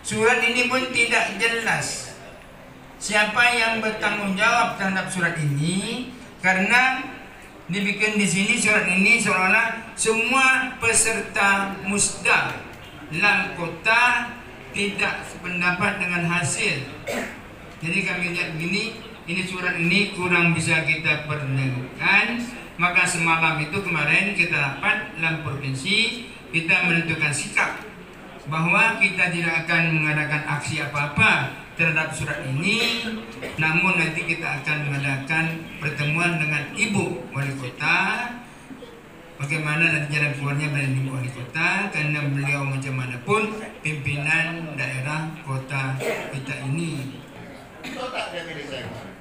Surat ini pun tidak jelas siapa yang bertanggung jawab terhadap surat ini, karena dibikin di sini surat ini seolah-olah semua peserta musda LAM kota tidak sependapat dengan hasil. Jadi kami lihat begini, ini surat ini kurang bisa kita pernegukan. Maka semalam itu kemarin kita rapat LAM provinsi, kita menentukan sikap bahwa kita tidak akan mengadakan aksi apa-apa terhadap surat ini, namun nanti kita akan mengadakan pertemuan dengan Ibu Wali Kota, bagaimana nanti jalan keluarnya dengan Ibu Wali Kota, karena beliau macam mana pun pimpinan daerah kota kita ini. Itu tak dia pilih saya kemarin.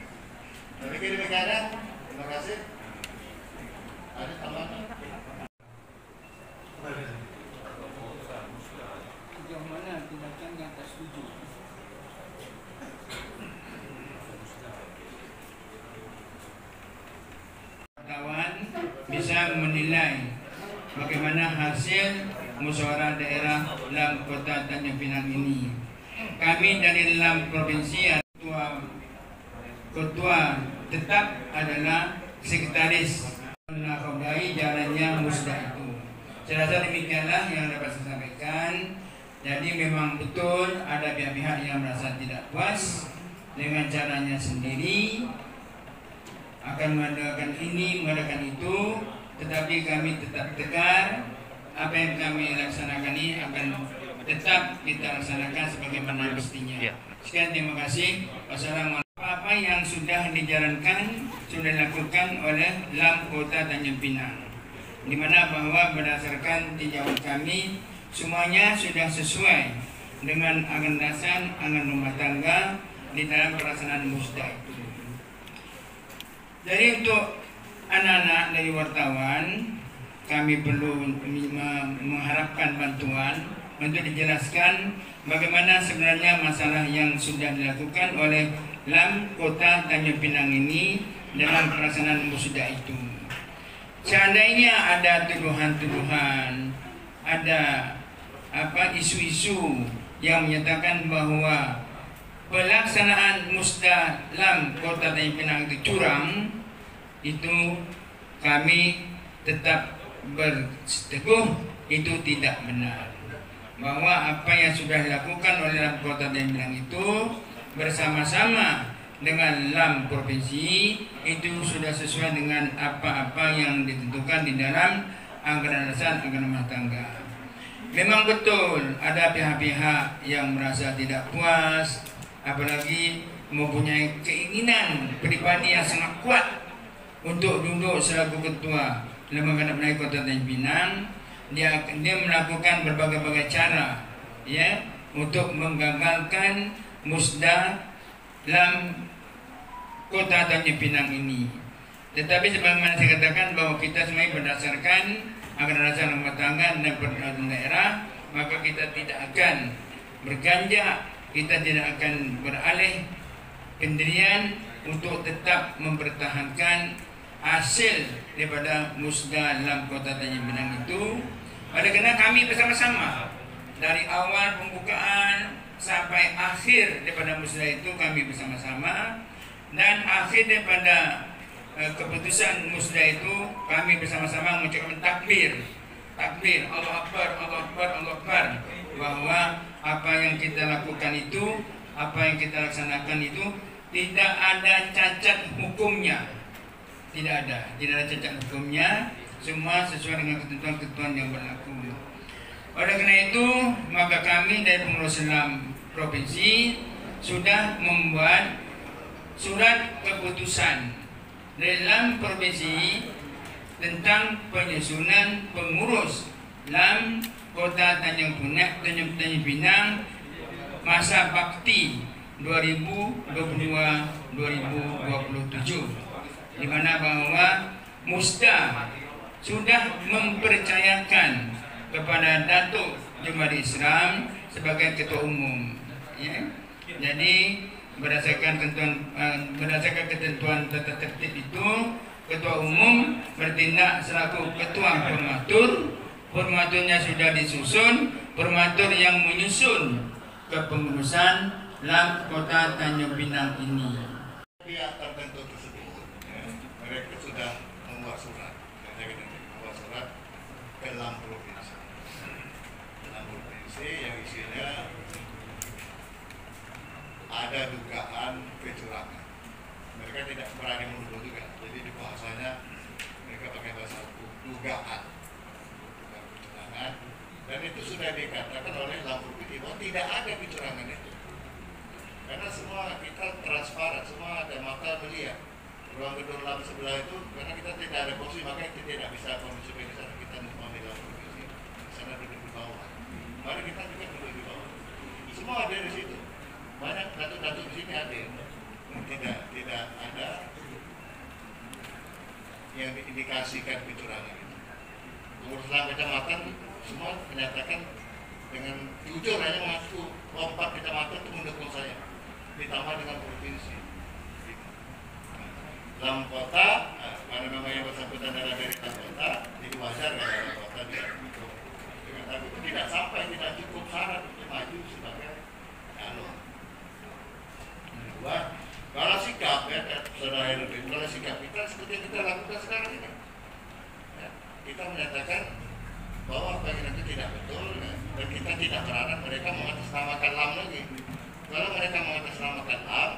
Tapi kirim kanan, terima kasih. Ada tambahan. Sejauh mana tindakan yang tak setuju? Wartawan bisa menilai bagaimana hasil musyawarah daerah LAM Kota Tanjung Pinang ini. Kami dari LAM provinsi, ketua tetap adalah sekretaris menakobai jalannya musda itu. Saya rasa demikianlah yang dapat saya sampaikan. Jadi memang betul ada pihak-pihak yang merasa tidak puas dengan caranya sendiri, akan mengadakan ini, mengadakan itu, tetapi kami tetap tegar. Apa yang kami laksanakan ini akan tetap kita laksanakan sebagaimana mestinya. Sekian, terima kasih. Wassalamualaikum. Apa yang sudah dijalankan, sudah dilakukan oleh LAM Kota Tanjung Pinang, di mana bahwa berdasarkan tinjauan kami semuanya sudah sesuai dengan anggaran dasar, anggaran rumah tangga di dalam pelaksanaan musda itu. Jadi untuk anak-anak dari wartawan, kami perlu mengharapkan bantuan untuk dijelaskan bagaimana sebenarnya masalah yang sudah dilakukan oleh LAM Kota Tanjung Pinang ini dalam pelaksanaan musda itu. Seandainya ada tuduhan-tuduhan, ada isu-isu yang menyatakan bahwa pelaksanaan musda LAM Kota Tanjung Pinang itu curang, itu kami tetap berteguh itu tidak benar. Bahwa apa yang sudah dilakukan oleh LAM Kota Tanjung Pinang itu bersama-sama dengan LAM provinsi itu sudah sesuai dengan apa-apa yang ditentukan di dalam anggaran dasar anggaran rumah tangga. Memang betul ada pihak-pihak yang merasa tidak puas, apalagi mempunyai keinginan pribadi yang sangat kuat untuk duduk selaku ketua Lembaga Pendidikan Kota Tanjung Pinang. Dia melakukan berbagai-bagai cara ya untuk menggagalkan musda LAM Kota Tanjung Pinang ini. Tetapi sebagaimana saya katakan bahwa kita semuanya berdasarkan anggaran dasar rumah tangga dan peraturan daerah, maka kita tidak akan berganjak, kita tidak akan beralih pendirian untuk tetap mempertahankan hasil daripada musda LAM Kota Tanjung Pinang itu. Oleh karena kami bersama-sama dari awal pembukaan sampai akhir daripada musda itu kami bersama-sama, dan akhir daripada keputusan musda itu kami bersama-sama mengucapkan takbir, Allah Akbar, Allah Akbar, Allah Akbar, bahwa apa yang kita lakukan itu, apa yang kita laksanakan itu tidak ada cacat hukumnya, tidak ada cacat hukumnya, semua sesuai dengan ketentuan-ketentuan yang berlaku. Oleh karena itu, maka kami dari pengurus LAM provinsi sudah membuat surat keputusan dari LAM provinsi tentang penyusunan pengurus LAM Kota Tanjung Pinang masa bakti 2022-2027, di mana bahwa musda sudah mempercayakan kepada Datuk Jumadi Islam sebagai ketua umum. Ya. Jadi berdasarkan ketentuan tata tertib itu, ketua umum bertindak selaku ketua formatur. Formaturnya sudah disusun, formatur yang menyusun kepengurusan LAM Kota Tanjung Pinang ini. Pihak tertentu tersebut, mereka sudah membuat surat, membuat surat ke 6 provinsi. 6 provinsi yang isinya ada dugaan kecurangan. Mereka tidak berani menuduh juga, jadi di bahasanya mereka pakai bahasa dugaan kecurangan, dan itu sudah dikatakan oleh 6 provinsi bahwa tidak ada kecurangan itu. Karena semua kita transparan, semua ada mata melihat. Ruang gedung LAM sebelah itu, karena kita tidak ada kursi, maka kita tidak bisa kondisi di sana, kita mau di dalam provinsi, di sana duduk di bawah. Mari kita juga duduk di bawah. Semua ada di situ. Banyak datuk-datuk di sini hadir. Tidak ada yang diindikasikan kecurangan itu. Pengurus LAM kecamatan semua menyatakan dengan jujur hanya mengaku 4 kecamatan itu mendukung saya, ditambah dengan provinsi. LAM kota, mana nama yang bersangkutan adalah dari LAM kota, jadi wajar kalau LAM kota dia mendukung. Tapi itu tidak sampai, tidak cukup syarat untuk maju sebagai calon. Kedua, kalau sikap ya, saudara Herudin, kalau sikap kita seperti yang kita lakukan sekarang ini, ya, kita menyatakan bahwa apa yang itu tidak betul, ya, dan kita tidak berharap mereka mengatasnamakan LAM lagi. Kalau mereka mengatasnamakan LAM,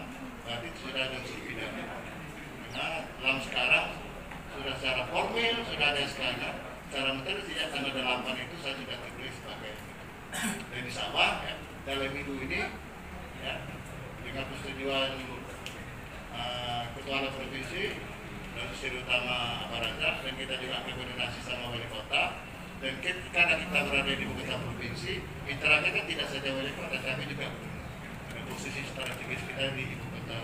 berarti sudah ada unsur pidana. Karena LAM sekarang sudah secara formil, sudah ada SK-nya. Secara material sejak tanggal 8 itu saya sudah tertulis sebagai dan insya Allah ya, dalam minggu ini ya, dengan persetujuan Ketua Provinsi dan Sri Utama Abaraja, dan kita juga koordinasi sama wali kota. Dan karena kita berada di ibu kota provinsi, mitranya kan tidak saja wali kota, kami juga posisi strategis kita di ibu kota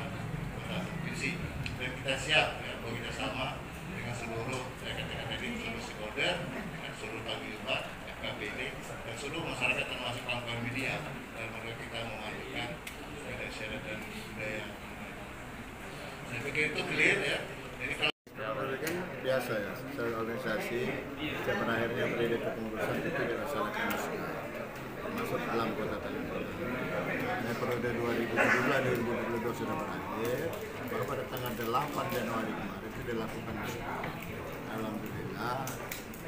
provinsi, dan kita siap ya, bekerja sama dengan seluruh seluruh stakeholder, dengan seluruh paguyuban, FKBD, dan seluruh masyarakat termasuk kawan-kawan media dalam rangka kita memajukan syarat dan budaya. Saya pikir itu clear ya. Jadi kalau kan biasa ya, secara organisasi setiap berakhirnya periode kepengurusan itu dilaksanakan termasuk LAM Kota Tanjung Pinang. Nah, periode 2017-2022 sudah berakhir, baru pada tanggal 8 Januari kemarin itu dilakukan musrah. Alhamdulillah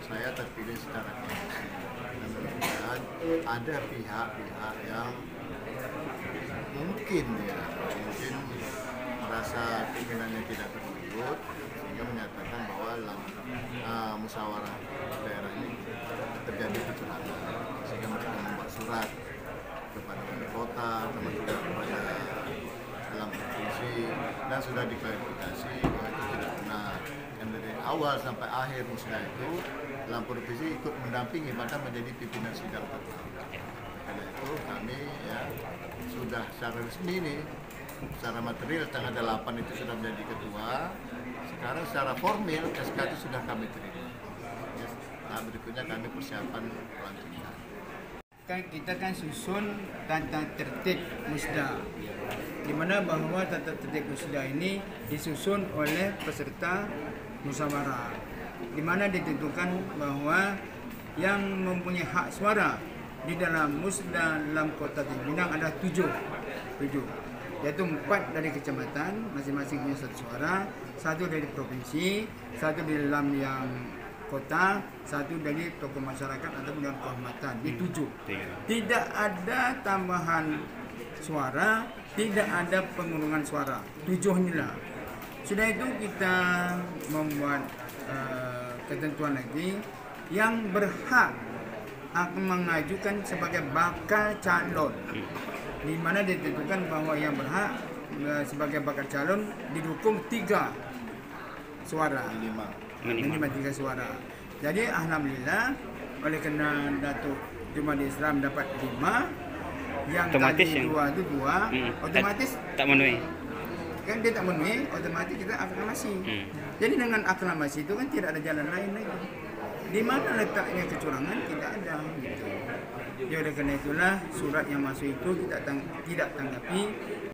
saya terpilih secara konsisten, dan kemudian ada pihak-pihak yang mungkin merasa keinginannya tidak terwujud, sehingga menyatakan bahwa dalam musyawarah daerah ini terjadi kecurangan, sehingga mereka membuat surat kepada wali kota, termasuk kepada dalam provinsi, dan sudah diklarifikasi bahwa itu tidak benar. Dan dari awal sampai akhir musrah itu, dalam provinsi ikut mendampingi, bahkan menjadi pimpinan sidang tertua. Karena itu kami ya sudah secara resmi ini, secara material tanggal 8 itu sudah menjadi ketua. Sekarang secara formil SK itu sudah kami terima. Nah, berikutnya kami persiapan pelantikan. Kita kan susun tata tertib musda, di mana bahwa tata tertib musda ini disusun oleh peserta musyawarah, di mana ditentukan bahwa yang mempunyai hak suara di dalam musda LAM Kota Tanjung Pinang ada 7, yaitu 4 dari kecamatan, masing-masing punya 1 suara, 1 dari provinsi, 1 dari LAM yang kota, 1 dari tokoh masyarakat atau Dewan Kehormatan. Di 7. Tidak ada tambahan suara, tidak ada pengurangan suara. 7 inilah. Sudah itu kita membuat ketentuan lagi yang berhak akan mengajukan sebagai bakal calon, di mana ditentukan bahwa yang berhak sebagai bakal calon didukung 3 suara minimal 3 suara. Jadi alhamdulillah, oleh karena Datuk Jumaidi Islam dapat 5, yang otomatis tadi 2 itu 2, otomatis tak memenuhi. Kan dia tak memenuhi, otomatis kita aklamasi. Jadi dengan aklamasi itu kan tidak ada jalan lain lagi. Di mana letaknya kecurangan? Tidak ada. Gitu. Ya oleh karena itulah surat yang masuk itu kita tidak tanggapi,